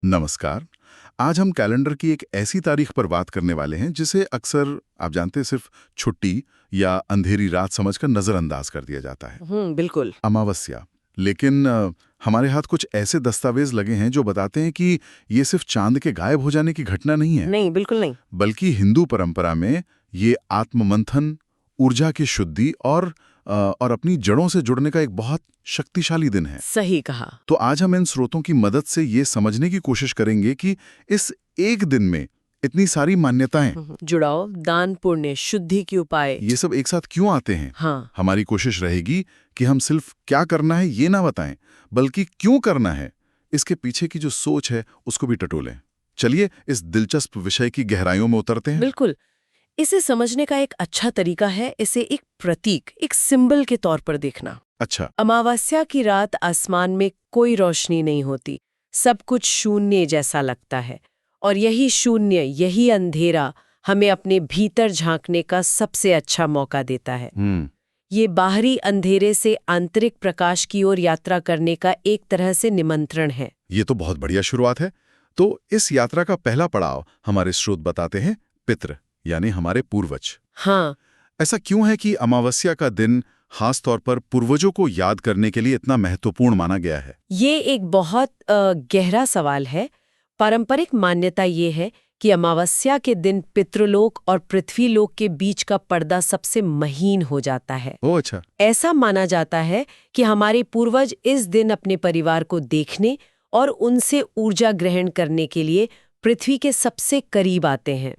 नमस्कार। आज हम कैलेंडर की एक ऐसी तारीख पर बात करने वाले हैं जिसे अक्सर आप जानते हैं सिर्फ छुट्टी या अंधेरी रात समझकर नजरअंदाज कर दिया जाता है। बिल्कुल। अमावस्या। लेकिन हमारे हाथ कुछ ऐसे दस्तावेज लगे हैं जो बताते हैं कि ये सिर्फ चांद के गायब हो जाने की घटना नहीं है, नहीं, बिल्कुल नहीं। बल्कि हिंदू परंपरा में ये आत्ममंथन, ऊर्जा की शुद्धि और अपनी जड़ों से जुड़ने का एक बहुत शक्तिशाली दिन है। सही कहा। तो आज हम इन स्रोतों की मदद से ये समझने की कोशिश करेंगे कि इस एक दिन में इतनी सारी मान्यताएं, जुड़ाव, दान, पुण्य, शुद्धि के उपाय। ये सब एक साथ क्यों आते हैं। हाँ। हमारी कोशिश रहेगी कि हम सिर्फ क्या करना है ये ना बताएं, बल्कि क्यों करना है, इसके पीछे की जो सोच है उसको भी टटोलें। चलिए इस दिलचस्प विषय की गहराइयों में उतरते हैं। बिल्कुल। इसे समझने का एक अच्छा तरीका है इसे एक प्रतीक, एक सिंबल के तौर पर देखना। अच्छा। अमावस्या की रात आसमान में कोई रोशनी नहीं होती, सब कुछ शून्य जैसा लगता है। और यही शून्य, यही अंधेरा हमें अपने भीतर झांकने का सबसे अच्छा मौका देता है। ये बाहरी अंधेरे से आंतरिक प्रकाश की ओर यात्रा करने का एक तरह से निमंत्रण है। ये तो बहुत बढ़िया शुरुआत है। तो इस यात्रा का पहला पड़ाव हमारे स्रोत बताते हैं पितृ, यानी हमारे पूर्वज। हाँ। ऐसा क्यों है कि अमावस्या का दिन खास तौर पर पूर्वजों को याद करने के लिए इतना महत्वपूर्ण माना गया है? ये एक बहुत गहरा सवाल है। पारंपरिक मान्यता ये है कि अमावस्या के दिन पितृलोक और पृथ्वीलोक के बीच का पर्दा सबसे महीन हो जाता है। ओह अच्छा। ऐसा माना जाता है कि हमारे पूर्वज इस दिन अपने परिवार को देखने और उनसे ऊर्जा ग्रहण करने के लिए पृथ्वी के सबसे करीब आते हैं।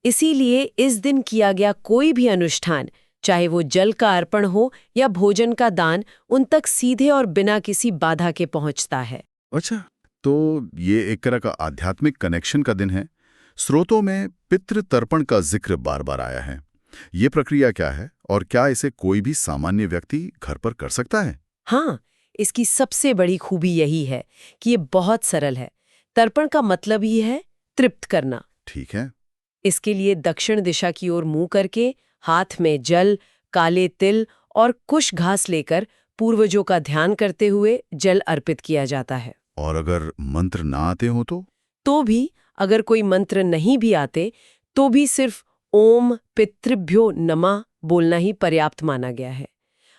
इसीलिए इस दिन किया गया कोई भी अनुष्ठान, चाहे वो जल का अर्पण हो या भोजन का दान, उन तक सीधे और बिना किसी बाधा के पहुंचता है। अच्छा, तो ये एक तरह का आध्यात्मिक कनेक्शन का दिन है। स्रोतों में पितृ तर्पण का जिक्र बार बार आया है। ये प्रक्रिया क्या है और क्या इसे कोई भी सामान्य व्यक्ति घर पर कर सकता है? हाँ, इसकी सबसे बड़ी खूबी यही है कि ये बहुत सरल है। तर्पण का मतलब ही है तृप्त करना। ठीक है। इसके लिए दक्षिण दिशा की ओर मुंह करके, हाथ में जल, काले तिल और कुश घास लेकर पूर्वजों का ध्यान करते हुए जल अर्पित किया जाता है। और अगर मंत्र ना आते हो तो भी, अगर कोई मंत्र नहीं भी आते, तो भी सिर्फ ओम पितृभ्यो नमः बोलना ही पर्याप्त माना गया है।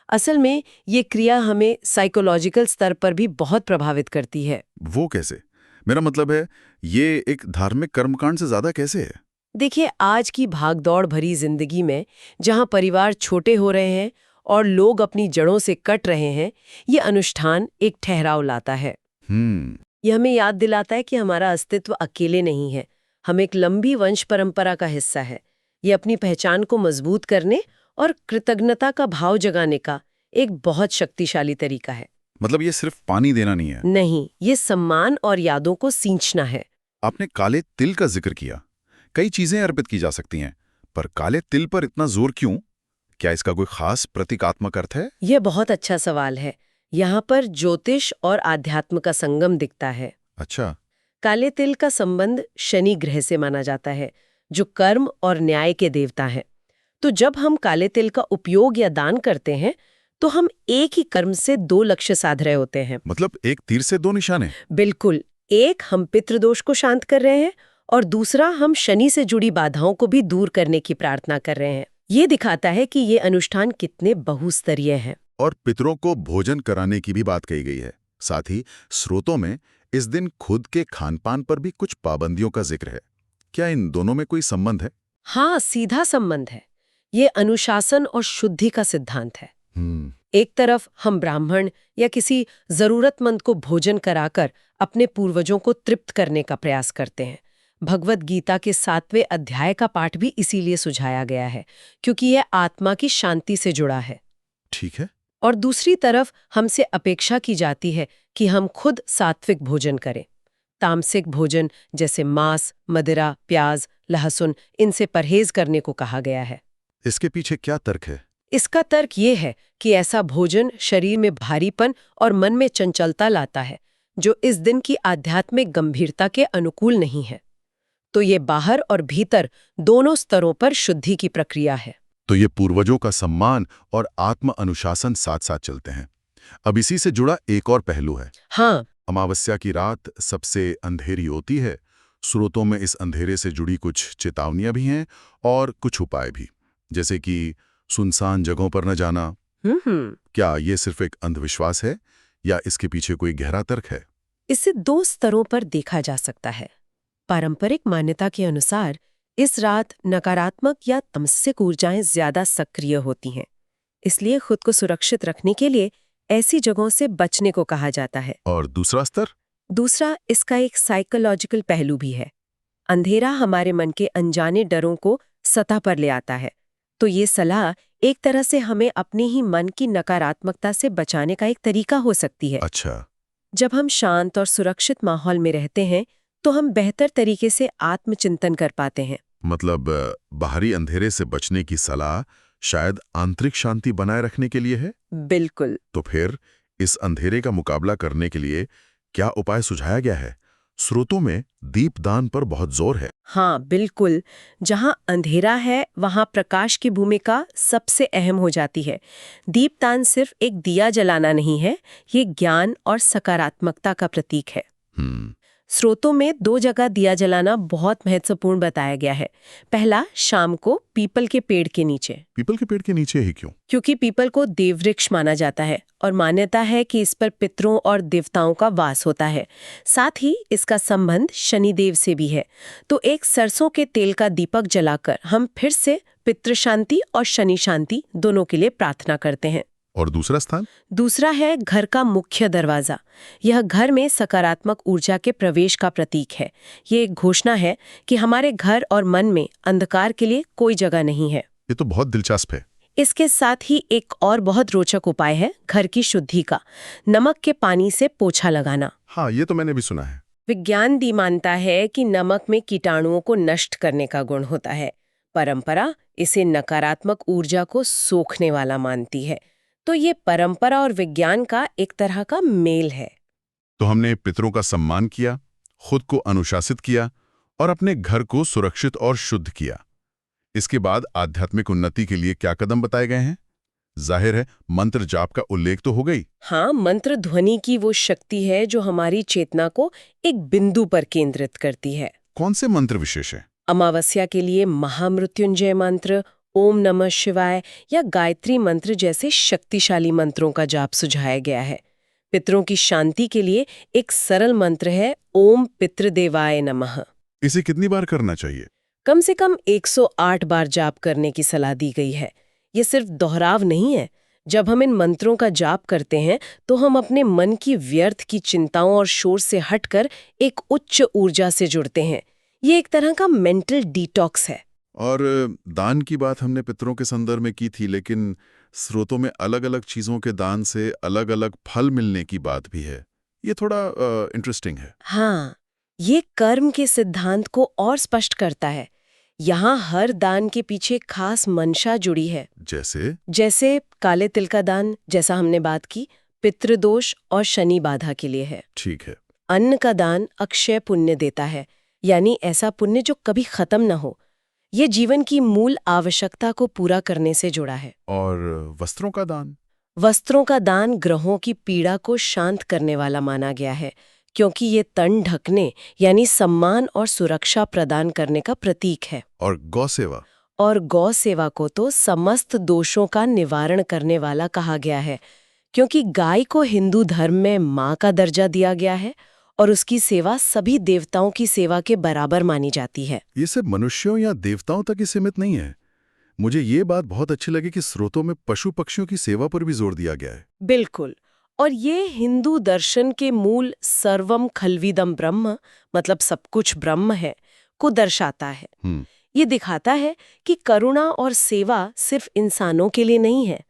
असल में ये क्रिया हमें साइकोलॉजिकल स्तर पर भी बहुत प्रभावित करती है। वो कैसे? मेरा मतलब है, ये एक धार्मिक कर्मकांड से ज्यादा कैसे है? देखिए, आज की भागदौड़ भरी जिंदगी में जहां परिवार छोटे हो रहे हैं और लोग अपनी जड़ों से कट रहे हैं, ये अनुष्ठान एक ठहराव लाता है। ये हमें याद दिलाता है कि हमारा अस्तित्व अकेले नहीं है, हम एक लंबी वंश परंपरा का हिस्सा है। ये अपनी पहचान को मजबूत करने और कृतज्ञता का भाव जगाने का एक बहुत शक्तिशाली तरीका है। मतलब ये सिर्फ पानी देना नहीं है? नहीं, ये सम्मान और यादों को सींचना है। आपने काले तिल का जिक्र किया। कई चीजें अर्पित की जा सकती हैं, पर काले तिल पर इतना जोर क्यों? क्या इसका कोई खास प्रतीकात्मक अर्थ है? यह बहुत अच्छा सवाल है। यहाँ पर ज्योतिष और आध्यात्म का संगम दिखता है। अच्छा। काले तिल का संबंध शनि ग्रह से माना जाता है, जो कर्म और न्याय के देवता हैं। तो जब हम काले तिल का उपयोग या दान करते हैं, तो हम एक ही कर्म से दो लक्ष्य साध रहे होते हैं। मतलब एक तीर से दो निशाने? बिल्कुल। एक, हम पितृदोष को शांत कर रहे हैं, और दूसरा, हम शनि से जुड़ी बाधाओं को भी दूर करने की प्रार्थना कर रहे हैं। ये दिखाता है कि ये अनुष्ठान कितने बहुस्तरीय हैं। और पितरों को भोजन कराने की भी बात कही गई है। साथ ही स्रोतों में इस दिन खुद के खानपान पर भी कुछ पाबंदियों का जिक्र है। क्या इन दोनों में कोई संबंध है? हाँ, सीधा संबंध है। ये अनुशासन और शुद्धि का सिद्धांत है। एक तरफ हम ब्राह्मण या किसी जरूरतमंद को भोजन कराकर अपने पूर्वजों को तृप्त करने का प्रयास करते हैं। भगवत गीता के 7वें अध्याय का पाठ भी इसीलिए सुझाया गया है, क्योंकि यह आत्मा की शांति से जुड़ा है। ठीक है। और दूसरी तरफ हमसे अपेक्षा की जाती है कि हम खुद सात्विक भोजन करें। तामसिक भोजन जैसे मांस, मदिरा, प्याज, लहसुन, इनसे परहेज करने को कहा गया है। इसके पीछे क्या तर्क है? इसका तर्क ये है कि ऐसा भोजन शरीर में भारीपन और मन में चंचलता लाता है, जो इस दिन की आध्यात्मिक गंभीरता के अनुकूल नहीं है। तो ये बाहर और भीतर दोनों स्तरों पर शुद्धि की प्रक्रिया है। तो ये पूर्वजों का सम्मान और आत्म अनुशासन साथ साथ चलते हैं। अब इसी से जुड़ा एक और पहलू है। हाँ, अमावस्या की रात सबसे अंधेरी होती है। स्रोतों में इस अंधेरे से जुड़ी कुछ चेतावनियां भी हैं और कुछ उपाय भी, जैसे कि सुनसान जगहों पर न जाना। क्या ये सिर्फ एक अंधविश्वास है या इसके पीछे कोई गहरा तर्क है? इसे 2 स्तरों पर देखा जा सकता है। पारंपरिक मान्यता के अनुसार इस रात नकारात्मक या तामसिक ऊर्जाएं ज्यादा सक्रिय होती हैं, इसलिए खुद को सुरक्षित रखने के लिए ऐसी जगहों से बचने को कहा जाता है। और दूसरा स्तर? दूसरा, इसका एक साइकोलॉजिकल पहलू भी है। अंधेरा हमारे मन के अनजाने डरों को सतह पर ले आता है, तो ये सलाह एक तरह से हमें अपने ही मन की नकारात्मकता से बचाने का एक तरीका हो सकती है। अच्छा। जब हम शांत और सुरक्षित माहौल में रहते हैं तो हम बेहतर तरीके से आत्मचिंतन कर पाते हैं। मतलब बाहरी अंधेरे से बचने की सलाह शायद आंतरिक शांति बनाए रखने के लिए है? बिल्कुल। तो फिर इस अंधेरे का मुकाबला करने के लिए क्या उपाय सुझाया गया है? स्रोतों में दीपदान पर बहुत जोर है। हाँ, बिल्कुल। जहाँ अंधेरा है वहाँ प्रकाश की भूमिका सबसे अहम हो जाती है। दीपदान सिर्फ एक दिया जलाना नहीं है, ये ज्ञान और सकारात्मकता का प्रतीक है। स्रोतों में 2 जगह दिया जलाना बहुत महत्वपूर्ण बताया गया है। पहला, शाम को पीपल के पेड़ के नीचे। पीपल के पेड़ के नीचे ही क्यों? क्योंकि पीपल को देववृक्ष माना जाता है और मान्यता है कि इस पर पितरों और देवताओं का वास होता है। साथ ही इसका संबंध शनिदेव से भी है। तो एक सरसों के तेल का दीपक जलाकर हम फिर से पितृ शांति और शनि शांति दोनों के लिए प्रार्थना करते हैं। और दूसरा स्थान? दूसरा है घर का मुख्य दरवाजा। यह घर में सकारात्मक ऊर्जा के प्रवेश का प्रतीक है। ये एक घोषणा है कि हमारे घर और मन में अंधकार के लिए कोई जगह नहीं है। ये तो बहुत दिलचस्प है। इसके साथ ही एक और बहुत रोचक उपाय है घर की शुद्धि का। नमक के पानी से पोछा लगाना। हाँ, ये तो मैंने भी सुना है। विज्ञान भी मानता है कि नमक में कीटाणुओं को नष्ट करने का गुण होता है। परंपरा इसे नकारात्मक ऊर्जा को सोखने वाला मानती है। तो ये परंपरा और विज्ञान का एक तरह का मेल है। तो हमने पितरों का सम्मान किया, खुद को अनुशासित किया और अपने घर को सुरक्षित और शुद्ध किया। इसके बाद आध्यात्मिक उन्नति के लिए क्या कदम बताए गए हैं? जाहिर है मंत्र जाप का उल्लेख तो हो गई। हाँ, मंत्र ध्वनि की वो शक्ति है जो हमारी चेतना को एक बिंदु पर केंद्रित करती है। कौन से मंत्र विशेष हैं? अमावस्या के लिए महामृत्युंजय मंत्र, ओम नमः शिवाय या गायत्री मंत्र जैसे शक्तिशाली मंत्रों का जाप सुझाया गया है। पितरों की शांति के लिए एक सरल मंत्र है ओम पितृदेवाय नमः। इसे कितनी बार करना चाहिए? कम से कम 108 बार जाप करने की सलाह दी गई है। ये सिर्फ दोहराव नहीं है। जब हम इन मंत्रों का जाप करते हैं तो हम अपने मन की व्यर्थ की चिंताओं और शोर से हटकर एक उच्च ऊर्जा से जुड़ते हैं। ये एक तरह का मेंटल डिटॉक्स है। और दान की बात हमने पितरों के संदर्भ में की थी, लेकिन स्रोतों में अलग-अलग चीजों के दान से अलग-अलग फल मिलने की बात भी है। ये थोड़ा इंटरेस्टिंग है। हाँ, ये कर्म के सिद्धांत को और स्पष्ट करता है। यहाँ हर दान के पीछे खास मंशा जुड़ी है। जैसे काले तिल का दान, जैसा हमने बात की, पितृदोष और शनि बाधा के लिए है। ठीक है। अन्न का दान अक्षय पुण्य देता है, यानी ऐसा पुण्य जो कभी खत्म न हो। ये जीवन की मूल आवश्यकता को पूरा करने से जुड़ा है। और वस्त्रों का दान? वस्त्रों का दान ग्रहों की पीड़ा को शांत करने वाला माना गया है, क्योंकि ये तन ढकने यानी सम्मान और सुरक्षा प्रदान करने का प्रतीक है। और गौ सेवा? और गौ सेवा को तो समस्त दोषों का निवारण करने वाला कहा गया है, क्योंकि गाय को हिंदू धर्म में माँ का दर्जा दिया गया है और उसकी सेवा सभी देवताओं की सेवा के बराबर मानी जाती है। ये सिर्फ मनुष्यों या देवताओं तक ही सीमित नहीं है। मुझे ये बात बहुत अच्छी लगी कि स्रोतों में पशु पक्षियों की सेवा पर भी जोर दिया गया है। बिल्कुल। और ये हिंदू दर्शन के मूल सर्वम खल्विदम ब्रह्म, मतलब सब कुछ ब्रह्म है, को दर्शाता है। ये दिखाता है कि करुणा और सेवा सिर्फ इंसानों के लिए नहीं है।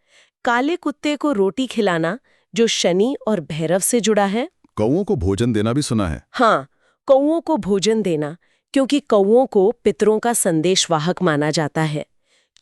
काले कुत्ते को रोटी खिलाना जो शनि और भैरव से जुड़ा है। कौओं को भोजन देना भी सुना है। हाँ, कौओं को भोजन देना, क्योंकि कौओं को पितरों का संदेशवाहक माना जाता है।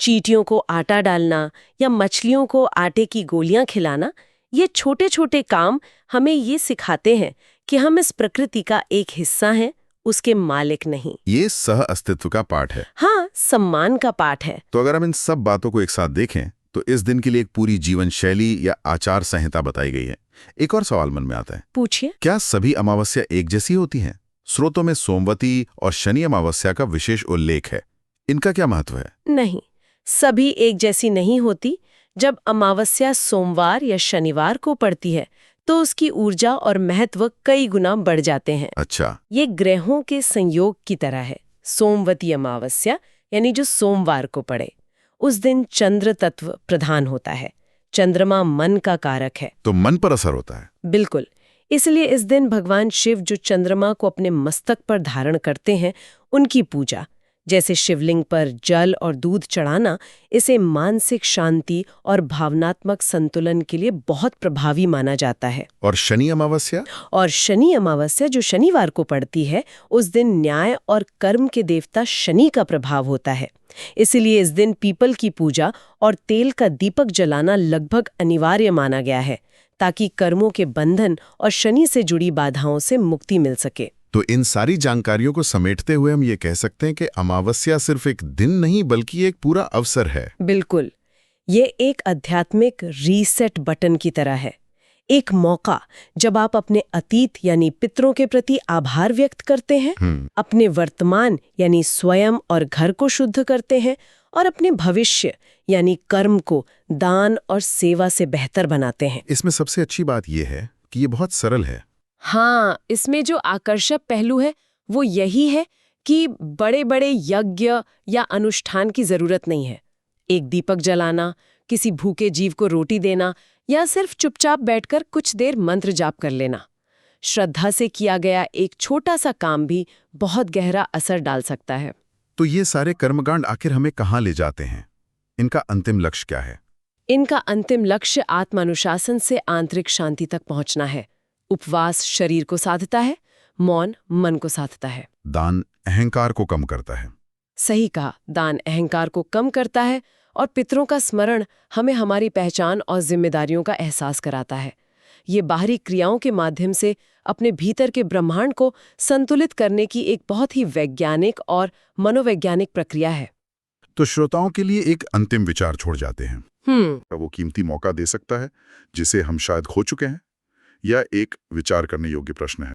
चींटियों को आटा डालना या मछलियों को आटे की गोलियां खिलाना, ये छोटे छोटे काम हमें ये सिखाते हैं कि हम इस प्रकृति का एक हिस्सा हैं, उसके मालिक नहीं। ये सह अस्तित्व का पाठ है। हाँ, सम्मान का पाठ है। तो अगर हम इन सब बातों को एक साथ देखें तो इस दिन के लिए एक पूरी जीवन शैली या आचार संहिता बताई गई है। एक और सवाल मन में आता है, पूछिए। क्या सभी अमावस्या एक जैसी होती हैं? स्रोतों में सोमवती और शनि अमावस्या का विशेष उल्लेख है, इनका क्या महत्व है? नहीं, सभी एक जैसी नहीं होती। जब अमावस्या सोमवार या शनिवार को पड़ती है तो उसकी ऊर्जा और महत्व कई गुना बढ़ जाते हैं। अच्छा। ये ग्रहों के संयोग की तरह है। सोमवती अमावस्या यानी जो सोमवार को पड़े, उस दिन चंद्र तत्व प्रधान होता है। चंद्रमा मन का कारक है, तो मन पर असर होता है। बिल्कुल। इसलिए इस दिन भगवान शिव जो चंद्रमा को अपने मस्तक पर धारण करते हैं, उनकी पूजा, जैसे शिवलिंग पर जल और दूध चढ़ाना, इसे मानसिक शांति और भावनात्मक संतुलन के लिए बहुत प्रभावी माना जाता है। और शनि अमावस्या? और शनि अमावस्या जो शनिवार को पड़ती है, उस दिन न्याय और कर्म के देवता शनि का प्रभाव होता है। इसलिए इस दिन पीपल की पूजा और तेल का दीपक जलाना लगभग अनिवार्य माना गया है, ताकि कर्मों के बंधन और शनि से जुड़ी बाधाओं से मुक्ति मिल सके। तो इन सारी जानकारियों को समेटते हुए हम ये कह सकते हैं कि अमावस्या सिर्फ एक दिन नहीं बल्कि एक पूरा अवसर है। बिल्कुल, ये एक आध्यात्मिक रीसेट बटन की तरह है। एक मौका जब आप अपने अतीत यानी पितरों के प्रति आभार व्यक्त करते हैं, अपने वर्तमान यानी स्वयं और घर को शुद्ध करते हैं, और अपने भविष्य यानी कर्म को दान और सेवा से बेहतर बनाते हैं। इसमें सबसे अच्छी बात यह है कि ये बहुत सरल है। हाँ, इसमें जो आकर्षक पहलू है वो यही है कि बड़े-बड़े यज्ञ या अनुष्ठान की जरूरत नहीं है। एक दीपक जलाना, किसी भूखे जीव को रोटी देना या सिर्फ चुपचाप बैठकर कुछ देर मंत्र जाप कर लेना, श्रद्धा से किया गया एक छोटा सा काम भी बहुत गहरा असर डाल सकता है। तो ये सारे कर्मकांड आखिर हमें कहाँ ले जाते हैं? इनका अंतिम लक्ष्य क्या है? इनका अंतिम लक्ष्य आत्मानुशासन से आंतरिक शांति तक पहुंचना है। उपवास शरीर को साधता है, मौन मन को साधता है। दान अहंकार को कम करता है। सही कहा, दान अहंकार को कम करता है और पितरों का स्मरण हमें हमारी पहचान और जिम्मेदारियों का एहसास कराता है। ये बाहरी क्रियाओं के माध्यम से अपने भीतर के ब्रह्मांड को संतुलित करने की एक बहुत ही वैज्ञानिक और मनोवैज्ञानिक प्रक्रिया है। तो श्रोताओं के लिए एक अंतिम विचार छोड़ जाते हैं। वो कीमती मौका दे सकता है जिसे हम शायद खो चुके हैं, या एक विचार करने योग्य प्रश्न है।